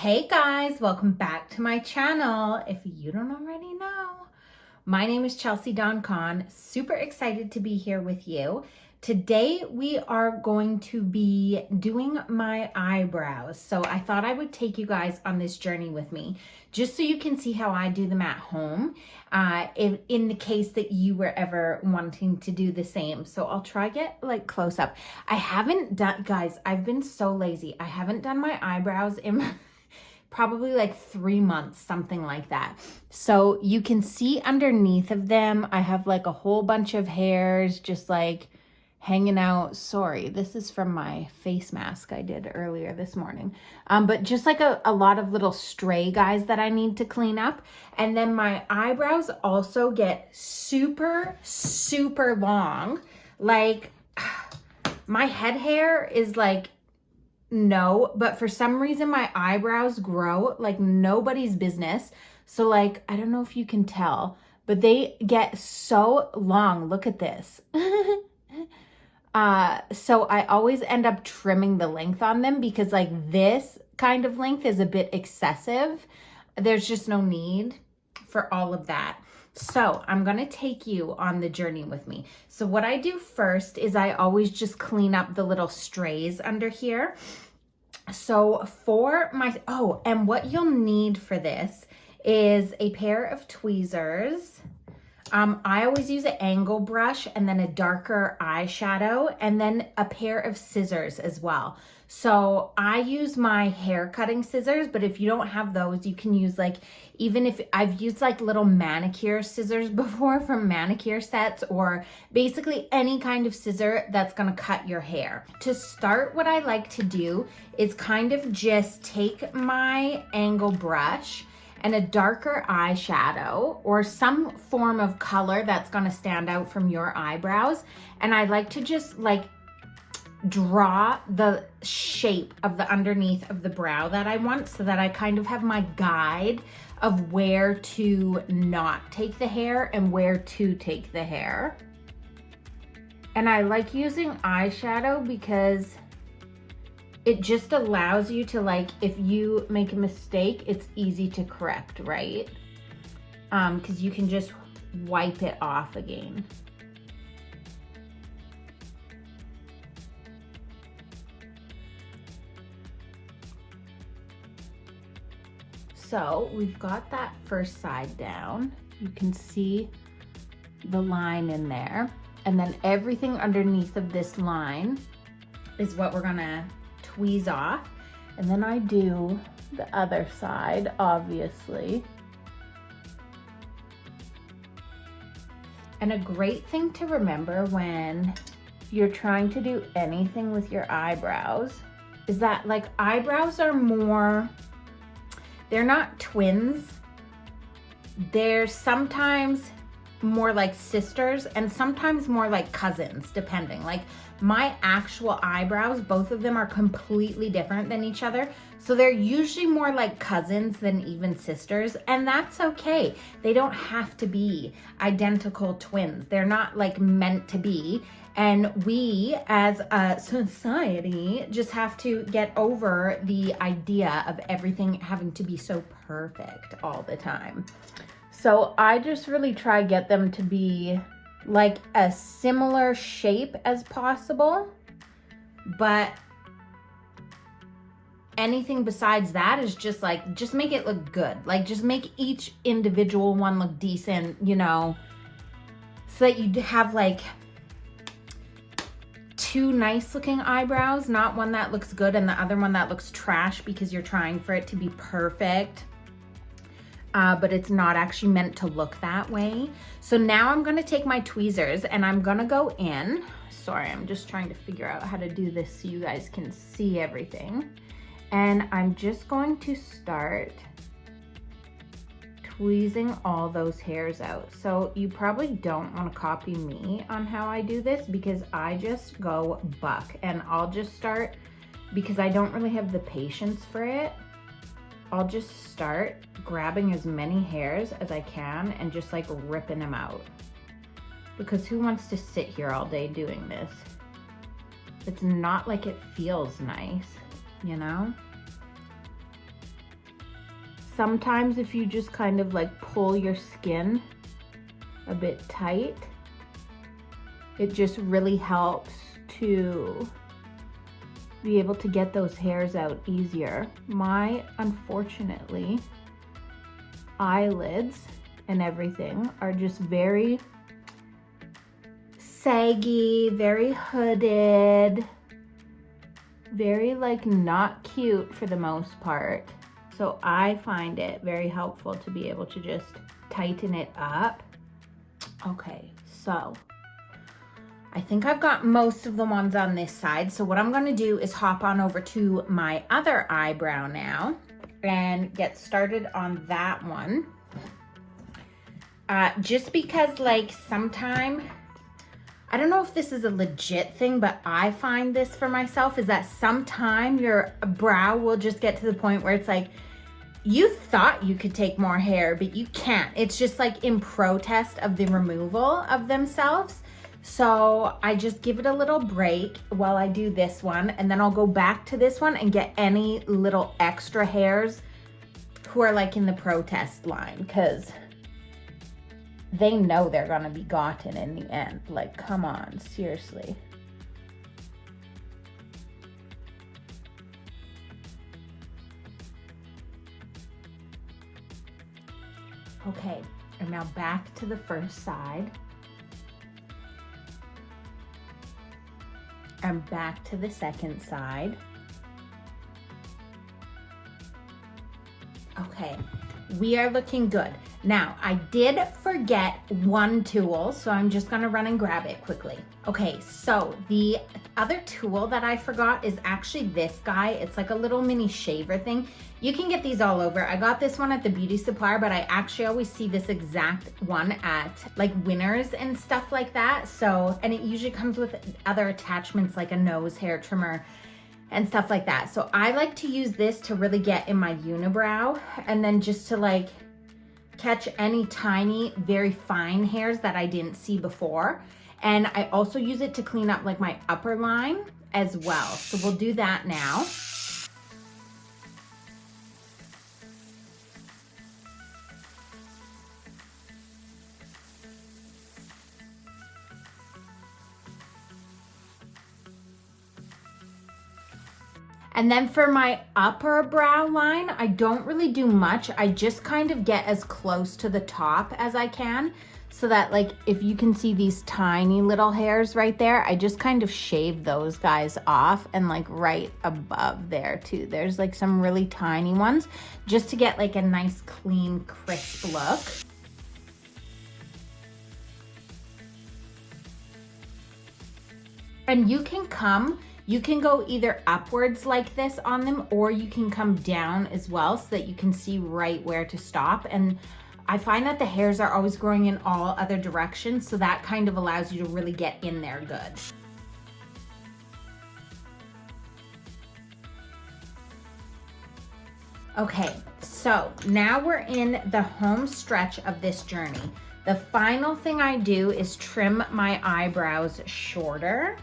Hey guys, welcome back to my channel. If you don't already know, my name is Chelsea Dawn Kahn. Super excited to be here with you. Today we are going to be doing my eyebrows. So I thought I would take you guys on this journey with me, just so you can see how I do them at home, in the case that you were ever wanting to do the same. So I'll try get like close up. I haven't done, guys, I've been so lazy. I haven't done my eyebrows in probably like 3 months, something like that. So you can see underneath of them, I have like a whole bunch of hairs just like hanging out. Sorry, this is from my face mask I did earlier this morning. But just like a lot of little stray guys that I need to clean up. And then my eyebrows also get super, super long. Like my head hair is like, no, but for some reason my eyebrows grow like nobody's business. So like, I don't know if you can tell, but they get so long. Look at this. So I always end up trimming the length on them because like this kind of length is a bit excessive. There's just no need for all of that. So I'm going to take you on the journey with me. So what I do first is I always just clean up the little strays under here. So for my, oh, and what you'll need for this is a pair of tweezers. I always use an angle brush and then a darker eyeshadow and then a pair of scissors as well. So I use my hair cutting scissors, but if you don't have those, you can use like, even if I've used like little manicure scissors before from manicure sets, or basically any kind of scissor that's gonna cut your hair. To start, what I like to do is kind of just take my angle brush and a darker eyeshadow or some form of color that's gonna stand out from your eyebrows. And I like to just like draw the shape of the underneath of the brow that I want, so that I kind of have my guide of where to not take the hair and where to take the hair. And I like using eyeshadow because it just allows you to, like, if you make a mistake, it's easy to correct, right? Because you can just wipe it off again. So we've got that first side down. You can see the line in there. And then everything underneath of this line is what we're gonna tweeze off. And then I do the other side, obviously. And a great thing to remember when you're trying to do anything with your eyebrows is that, like, eyebrows are more, they're not twins. They're sometimes more like sisters and sometimes more like cousins, depending. Like my actual eyebrows, both of them are completely different than each other. So they're usually more like cousins than even sisters, and that's okay. They don't have to be identical twins. They're not like meant to be. And we as a society just have to get over the idea of everything having to be so perfect all the time. So I just really try to get them to be like a similar shape as possible, but anything besides that is just like, just make it look good. Like just make each individual one look decent, you know, so that you have like two nice looking eyebrows, not one that looks good and the other one that looks trash because you're trying for it to be perfect. But it's not actually meant to look that way. So now I'm gonna take my tweezers and I'm gonna go in. Sorry, I'm just trying to figure out how to do this so you guys can see everything. And I'm just going to start tweezing all those hairs out. So you probably don't want to copy me on how I do this because I just go buck, and I'll just start, because I don't really have the patience for it, I'll just start grabbing as many hairs as I can and just like ripping them out. Because who wants to sit here all day doing this? It's not like it feels nice, you know? sometimes if you just kind of like pull your skin a bit tight, it just really helps to be able to get those hairs out easier. My, unfortunately, eyelids and everything are just very saggy, very hooded, very like not cute for the most part. So I find it very helpful to be able to just tighten it up. Okay, so I think I've got most of the ones on this side. So what I'm gonna do is hop on over to my other eyebrow now and get started on that one. Just because like sometime, I don't know if this is a legit thing, but I find this for myself is that sometime your brow will just get to the point where it's like, you thought you could take more hair, but you can't. It's just like in protest of the removal of themselves. So I just give it a little break while I do this one, and then I'll go back to this one and get any little extra hairs who are like in the protest line, because they know they're gonna be gotten in the end. Like, come on, seriously. Okay, and now back to the first side. And back to the second side. Okay, we are looking good. Now, I did forget one tool, so I'm just gonna run and grab it quickly. Okay, so the other tool that I forgot is actually this guy. It's like a little mini shaver thing. You can get these all over. I got this one at the beauty supplier, but I actually always see this exact one at like Winners and stuff like that. So, and it usually comes with other attachments like a nose hair trimmer and stuff like that. So I like to use this to really get in my unibrow, and then just to like catch any tiny, very fine hairs that I didn't see before. And I also use it to clean up like my upper line as well. So we'll do that now. And then for my upper brow line, I don't really do much. I just kind of get as close to the top as I can, so that like, if you can see these tiny little hairs right there, I just kind of shave those guys off, and like right above there too. There's like some really tiny ones, just to get like a nice, clean, crisp look. And you can go either upwards like this on them, or you can come down as well, so that you can see right where to stop. And I find that the hairs are always growing in all other directions, so that kind of allows you to really get in there good. Okay, so now we're in the home stretch of this journey. The final thing I do is trim my eyebrows shorter.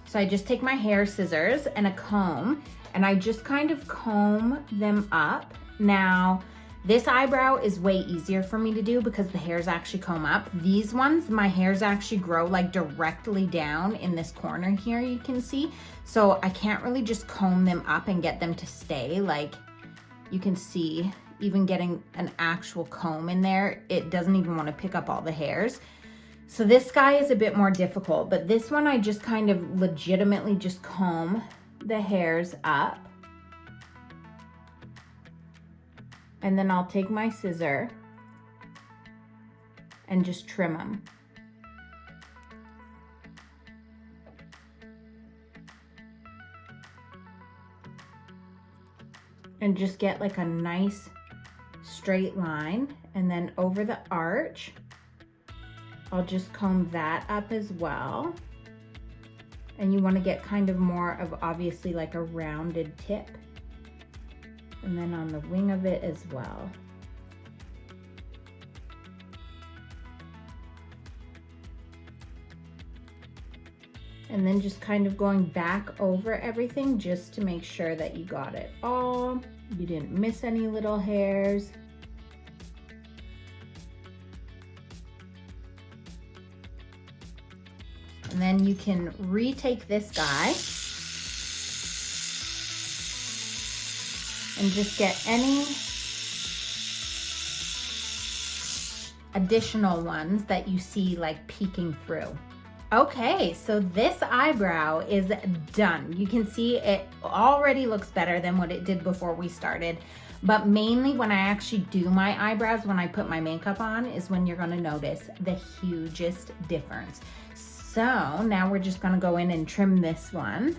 So I just take my hair scissors and a comb, and I just kind of comb them up. Now, this eyebrow is way easier for me to do because the hairs actually comb up. These ones, my hairs actually grow like directly down in this corner here, you can see. So I can't really just comb them up and get them to stay. Like, you can see, even getting an actual comb in there, it doesn't even want to pick up all the hairs. So this guy is a bit more difficult, but this one I just kind of legitimately just comb the hairs up. And then I'll take my scissor and just trim them. And just get like a nice straight line, and then over the arch, I'll just comb that up as well. And you want to get kind of more of obviously like a rounded tip. And then on the wing of it as well. And then just kind of going back over everything just to make sure that you got it all you didn't miss any little hairs. And then you can retake this guy and just get any additional ones that you see like peeking through. Okay, so this eyebrow is done. You can see it already looks better than what it did before we started. But mainly when I actually do my eyebrows, when I put my makeup on, is when you're gonna notice the hugest difference. So now we're just gonna go in and trim this one.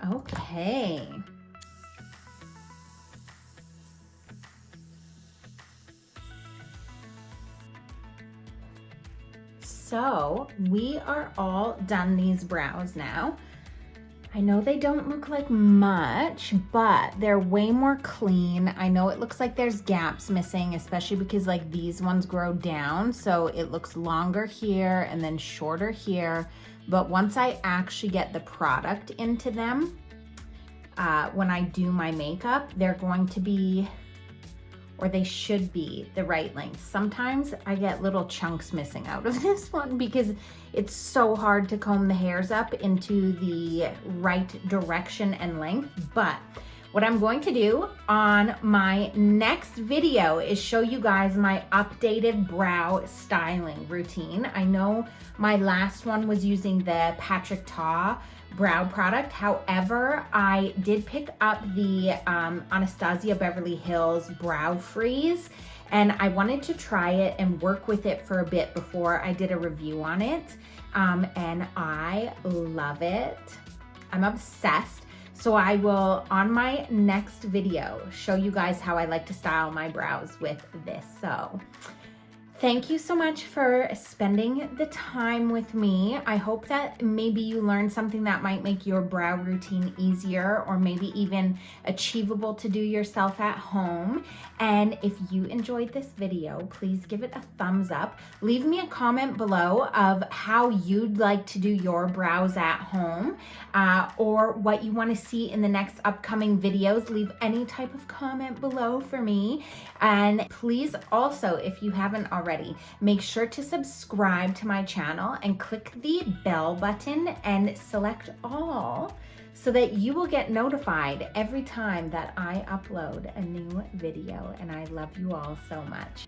Okay. So we are all done these brows now. I know they don't look like much, but they're way more clean. I know it looks like there's gaps missing, especially because like these ones grow down. So it looks longer here and then shorter here. But once I actually get the product into them, when I do my makeup, they're going to be, or they should be, the right length. Sometimes I get little chunks missing out of this one because it's so hard to comb the hairs up into the right direction and length. But what I'm going to do on my next video is show you guys my updated brow styling routine. I know my last one was using the Patrick Ta brow product. However, I did pick up the Anastasia Beverly Hills Brow Freeze, and I wanted to try it and work with it for a bit before I did a review on it. And I love it. I'm obsessed. So I will, on my next video, show you guys how I like to style my brows with this. So thank you so much for spending the time with me. I hope that maybe you learned something that might make your brow routine easier or maybe even achievable to do yourself at home. And if you enjoyed this video, please give it a thumbs up. Leave me a comment below of how you'd like to do your brows at home or what you want to see in the next upcoming videos. Leave any type of comment below for me. And please also, if you haven't already, make sure to subscribe to my channel and click the bell button and select all so that you will get notified every time that I upload a new video. And I love you all so much.